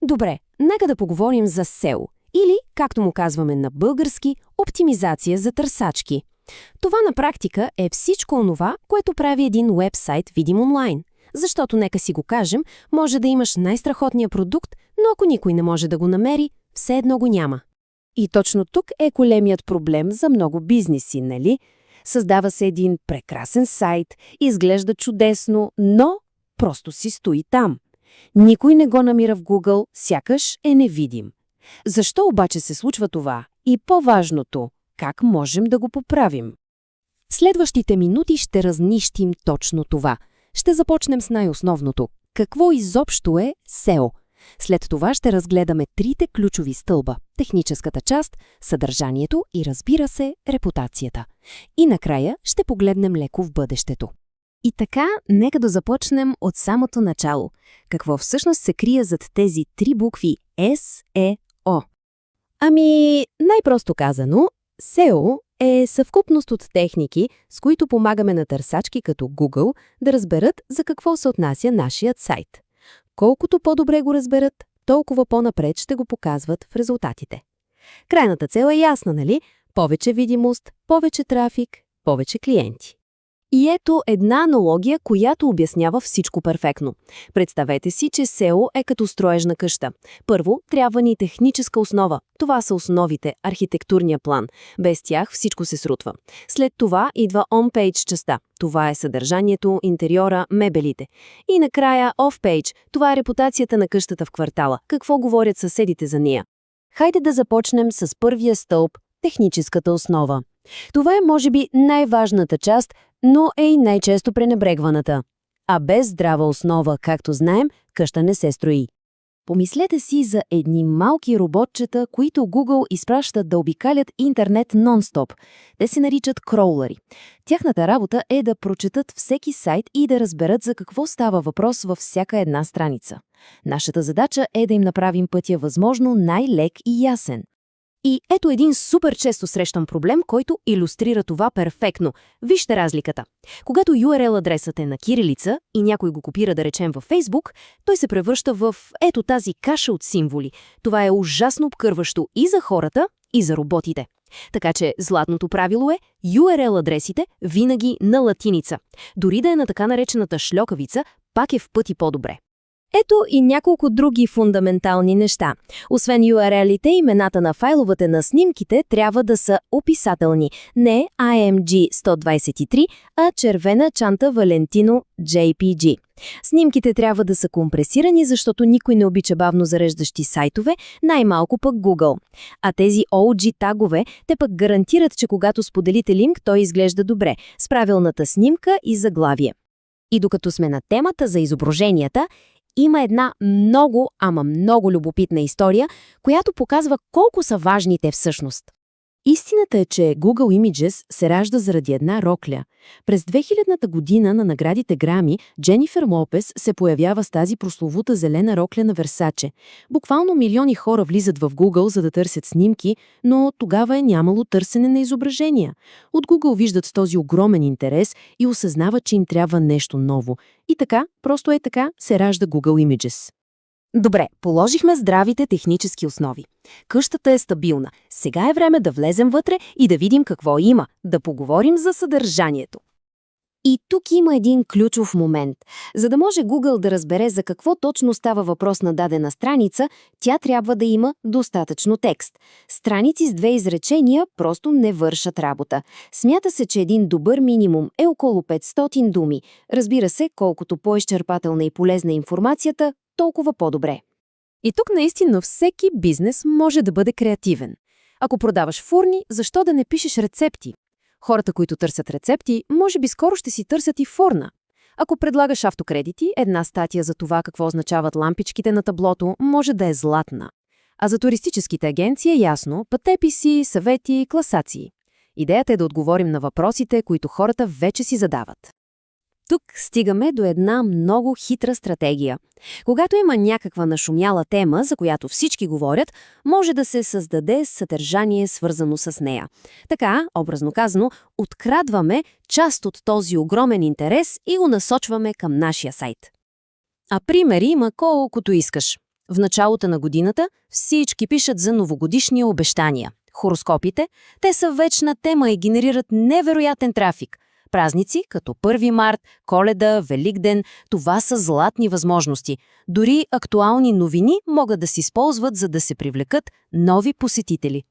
Добре, нека да поговорим за SEO, или, както му казваме на български, оптимизация за търсачки. Това на практика е всичко онова, което прави един уебсайт видим онлайн. Защото, нека си го кажем, може да имаш най-страхотния продукт, но ако никой не може да го намери, все едно го няма. И точно тук е големият проблем за много бизнеси, нали? Създава се един прекрасен сайт, изглежда чудесно, но просто си стои там. Никой не го намира в Google, сякаш е невидим. Защо обаче се случва това? И по-важното, как можем да го поправим? В следващите минути ще разнищим точно това. Ще започнем с най-основното. Какво изобщо е SEO? След това ще разгледаме трите ключови стълба – техническата част, съдържанието и, разбира се, репутацията. И накрая ще погледнем леко в бъдещето. И така, нека да започнем от самото начало. Какво всъщност се крие зад тези три букви SEO? Ами, най-просто казано, SEO е съвкупност от техники, с които помагаме на търсачки като Google да разберат за какво се отнася нашият сайт. Колкото по-добре го разберат, толкова по-напред ще го показват в резултатите. Крайната цел е ясна, нали? Повече видимост, повече трафик, повече клиенти. И ето една аналогия, която обяснява всичко перфектно. Представете си, че SEO е като строеж на къща. Първо, трябва ни техническа основа. Това са основите, архитектурния план. Без тях всичко се срутва. След това идва on-page частта. Това е съдържанието, интериора, мебелите. И накрая off-page. Това е репутацията на къщата в квартала. Какво говорят съседите за нея? Хайде да започнем с първия стълб – техническата основа. Това е, може би, най-важната част, но е и най-често пренебрегваната. А без здрава основа, както знаем, къща не се строи. Помислете си за едни малки роботчета, които Google изпращат да обикалят интернет нон-стоп. Те се наричат кроулъри. Тяхната работа е да прочетат всеки сайт и да разберат за какво става въпрос във всяка една страница. Нашата задача е да им направим пътя възможно най-лек и ясен. И ето един супер често срещан проблем, който илюстрира това перфектно. Вижте разликата. Когато URL адресът е на кирилица и някой го копира, да речем, във Facebook, той се превръща в ето тази каша от символи. Това е ужасно обкърващо и за хората, и за роботите. Така че златното правило е URL адресите винаги на латиница. Дори да е на така наречената шльокавица, пак е в пъти по-добре. Ето и няколко други фундаментални неща. Освен URL-ите, имената на файловете на снимките трябва да са описателни. Не IMG 123, а червена чанта Valentino JPG. Снимките трябва да са компресирани, защото никой не обича бавно зареждащи сайтове, най-малко пък Google. А тези OG тагове, те пък гарантират, че когато споделите линк, той изглежда добре, с правилната снимка и заглавие. И докато сме на темата за изображенията, има една много, ама много любопитна история, която показва колко са важни те всъщност. Истината е, че Google Images се ражда заради една рокля. През 2000-та година на наградите Грами Дженифер Лопес се появява с тази прословута зелена рокля на Versace. Буквално милиони хора влизат в Google, за да търсят снимки, но тогава е нямало търсене на изображения. От Google виждат с този огромен интерес и осъзнават, че им трябва нещо ново. И така, просто е така, се ражда Google Images. Добре, положихме здравите технически основи. Къщата е стабилна. Сега е време да влезем вътре и да видим какво има, да поговорим за съдържанието. И тук има един ключов момент. За да може Google да разбере за какво точно става въпрос на дадена страница, тя трябва да има достатъчно текст. Страници с 2 изречения просто не вършат работа. Смята се, че един добър минимум е около 500 думи. Разбира се, колкото по-изчерпателна и полезна информацията, толкова по-добре. И тук наистина всеки бизнес може да бъде креативен. Ако продаваш фурни, защо да не пишеш рецепти? Хората, които търсят рецепти, може би скоро ще си търсят и фурна. Ако предлагаш автокредити, една статия за това какво означават лампичките на таблото може да е златна. А за туристическите агенции е ясно – пътеписи, съвети, класации. Идеята е да отговорим на въпросите, които хората вече си задават. Тук стигаме до една много хитра стратегия. Когато има някаква нашумяла тема, за която всички говорят, може да се създаде съдържание, свързано с нея. Така, образно казано, открадваме част от този огромен интерес и го насочваме към нашия сайт. А примери има колкото искаш. В началото на годината всички пишат за новогодишни обещания. Хороскопите, те са вечна тема и генерират невероятен трафик. Празници, като 1 март, Коледа, Великден, това са златни възможности. Дори актуални новини могат да се използват, за да се привлекат нови посетители.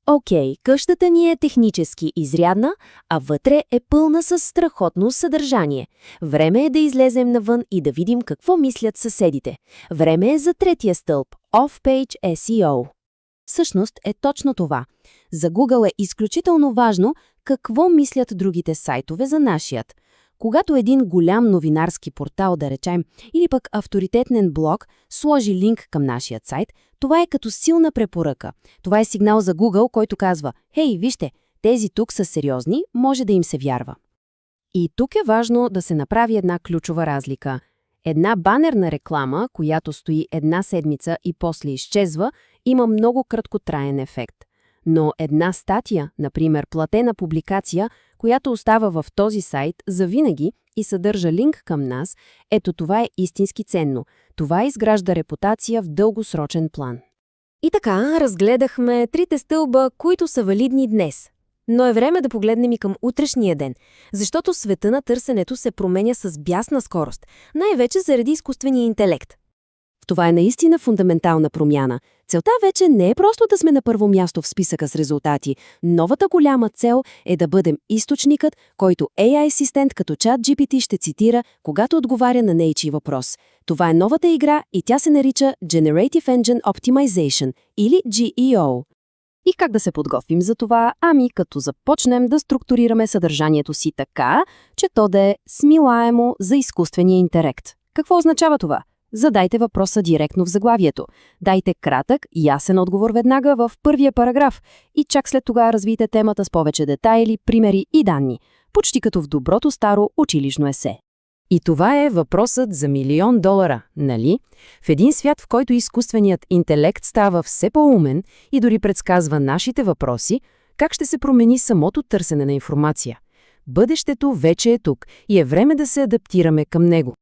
Окей, къщата ни е технически изрядна, а вътре е пълна с страхотно съдържание. Време е да излезем навън и да видим какво мислят съседите. Време е за третия стълб – Off-Page SEO. Всъщност е точно това. За Google е изключително важно какво мислят другите сайтове за нашият. Когато един голям новинарски портал, да речем, или пък авторитетен блог сложи линк към нашия сайт, това е като силна препоръка. Това е сигнал за Google, който казва: «Хей, вижте, тези тук са сериозни, може да им се вярва». И тук е важно да се направи една ключова разлика. Една банерна реклама, която стои една седмица и после изчезва, има много краткотраен ефект. Но една статия, например платена публикация, която остава в този сайт завинаги и съдържа линк към нас, ето това е истински ценно. Това изгражда репутация в дългосрочен план. И така, разгледахме трите стълба, които са валидни днес. Но е време да погледнем и към утрешния ден, защото света на търсенето се променя с бясна скорост, най-вече заради изкуствения интелект. Това е наистина фундаментална промяна. Целта вече не е просто да сме на първо място в списъка с резултати. Новата голяма цел е да бъдем източникът, който AI-асистент като ChatGPT ще цитира, когато отговаря на нечий въпрос. Това е новата игра и тя се нарича Generative Engine Optimization или GEO. И как да се подготвим за това? Ами като започнем да структурираме съдържанието си така, че то да е смилаемо за изкуствения интелект. Какво означава това? Задайте въпроса директно в заглавието. Дайте кратък, ясен отговор веднага в първия параграф и чак след това развийте темата с повече детайли, примери и данни, почти като в доброто старо училищно есе. И това е въпросът за $1 милион, нали? В един свят, в който изкуственият интелект става все по-умен и дори предсказва нашите въпроси, как ще се промени самото търсене на информация? Бъдещето вече е тук и е време да се адаптираме към него.